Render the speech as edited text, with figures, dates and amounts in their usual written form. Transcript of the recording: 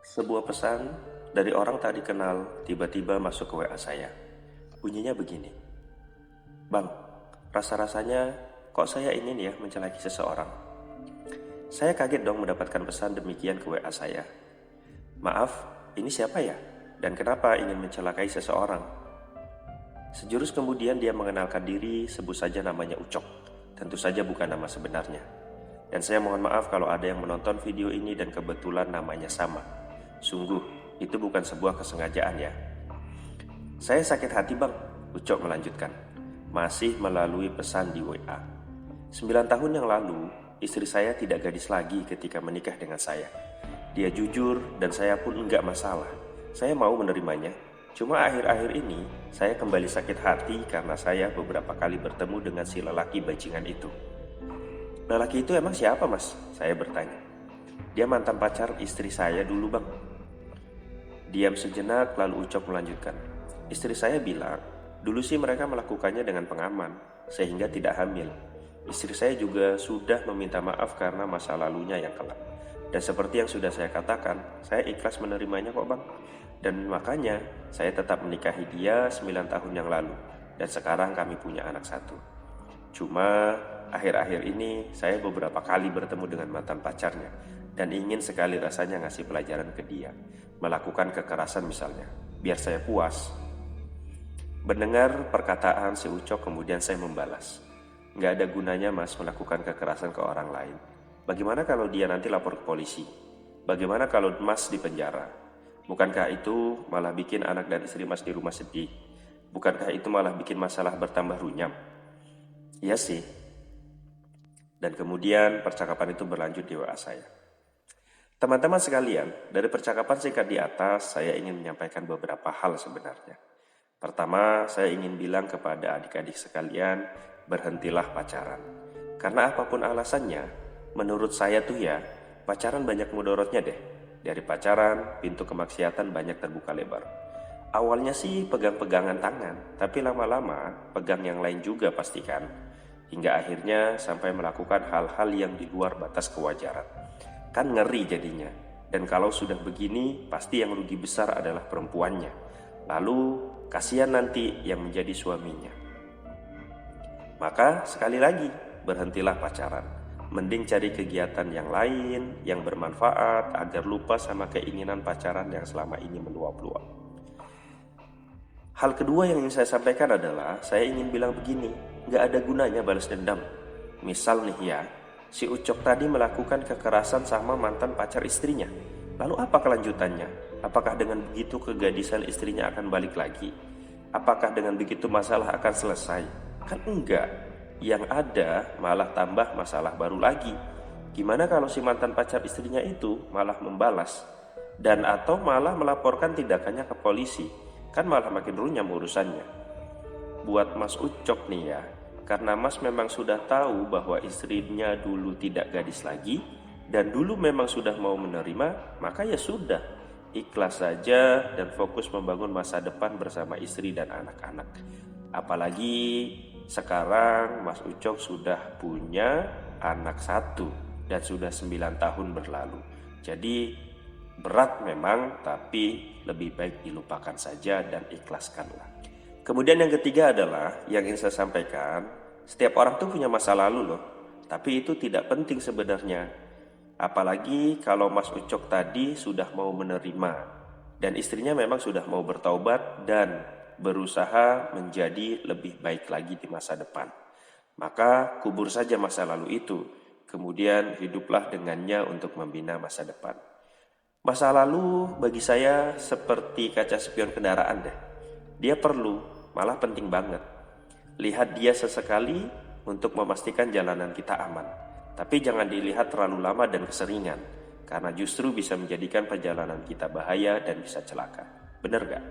Sebuah pesan dari orang tak dikenal tiba-tiba masuk ke WA saya. Bunyinya begini, "Bang, rasa-rasanya kok saya ingin ya mencelaki seseorang." Saya kaget dong mendapatkan pesan demikian ke WA saya. "Maaf, ini siapa ya? Dan kenapa ingin mencelakai seseorang?" Sejurus kemudian dia mengenalkan diri, sebut saja namanya Ucok. Tentu saja bukan nama sebenarnya. Dan saya mohon maaf kalau ada yang menonton video ini dan kebetulan namanya sama. Sungguh, itu bukan sebuah kesengajaan ya. "Saya sakit hati bang," Ucok melanjutkan. "Masih melalui pesan di WA. 9 tahun yang lalu, istri saya tidak gadis lagi ketika menikah dengan saya. Dia jujur dan saya pun enggak masalah. Saya mau menerimanya. Cuma akhir-akhir ini, saya kembali sakit hati karena saya beberapa kali bertemu dengan si lelaki bajingan itu." "Lelaki itu emang siapa mas?" saya bertanya. "Dia mantan pacar istri saya dulu bang." Diam sejenak lalu Ucok melanjutkan. "Istri saya bilang, dulu sih mereka melakukannya dengan pengaman, sehingga tidak hamil. Istri saya juga sudah meminta maaf karena masa lalunya yang kelam. Dan seperti yang sudah saya katakan, saya ikhlas menerimanya kok bang. Dan makanya saya tetap menikahi dia 9 tahun yang lalu. Dan sekarang kami punya anak 1. Cuma akhir-akhir ini saya beberapa kali bertemu dengan mantan pacarnya dan ingin sekali rasanya ngasih pelajaran ke dia, melakukan kekerasan misalnya, biar saya puas." Mendengar perkataan si Ucok kemudian saya membalas, "Nggak ada gunanya mas melakukan kekerasan ke orang lain. Bagaimana kalau dia nanti lapor ke polisi? Bagaimana kalau mas di penjara? Bukankah itu malah bikin anak dan istri mas di rumah sedih? Bukankah itu malah bikin masalah bertambah runyam?" "Iya sih." Dan kemudian percakapan itu berlanjut di WA saya. Teman-teman sekalian, dari percakapan singkat di atas, saya ingin menyampaikan beberapa hal sebenarnya. Pertama, saya ingin bilang kepada adik-adik sekalian, berhentilah pacaran. Karena apapun alasannya, menurut saya tuh ya, pacaran banyak mudorotnya deh. Dari pacaran, pintu kemaksiatan banyak terbuka lebar. Awalnya sih pegang-pegangan tangan, tapi lama-lama pegang yang lain juga pastikan. Hingga akhirnya sampai melakukan hal-hal yang di luar batas kewajaran. Kan ngeri jadinya. Dan kalau sudah begini, pasti yang rugi besar adalah perempuannya. Lalu kasihan nanti yang menjadi suaminya. Maka sekali lagi, berhentilah pacaran. Mending cari kegiatan yang lain, yang bermanfaat, agar lupa sama keinginan pacaran yang selama ini meluap-luap. Hal kedua yang ingin saya sampaikan adalah, saya ingin bilang begini, gak ada gunanya balas dendam. Misal nih ya, si Ucok tadi melakukan kekerasan sama mantan pacar istrinya. Lalu apa kelanjutannya? Apakah dengan begitu kegadisan istrinya akan balik lagi? Apakah dengan begitu masalah akan selesai? Kan enggak. Yang ada malah tambah masalah baru lagi. Gimana kalau si mantan pacar istrinya itu malah membalas? Dan atau malah melaporkan tindakannya ke polisi? Kan malah makin runyam urusannya. Buat Mas Ucok nih ya, karena Mas memang sudah tahu bahwa istrinya dulu tidak gadis lagi dan dulu memang sudah mau menerima, maka ya sudah, ikhlas saja dan fokus membangun masa depan bersama istri dan anak-anak. Apalagi sekarang Mas Ucok sudah punya anak 1 dan sudah 9 tahun berlalu. Jadi berat memang, tapi lebih baik dilupakan saja dan ikhlaskanlah. Kemudian yang ketiga adalah yang ingin saya sampaikan, setiap orang tuh punya masa lalu loh, tapi itu tidak penting sebenarnya. Apalagi kalau Mas Ucok tadi sudah mau menerima dan istrinya memang sudah mau bertaubat dan berusaha menjadi lebih baik lagi di masa depan. Maka kubur saja masa lalu itu, kemudian hiduplah dengannya untuk membina masa depan. Masa lalu bagi saya seperti kaca spion kendaraan deh. Dia perlu, malah penting banget. Lihat dia sesekali untuk memastikan jalanan kita aman. Tapi jangan dilihat terlalu lama dan keseringan, karena justru bisa menjadikan perjalanan kita bahaya dan bisa celaka. Bener gak?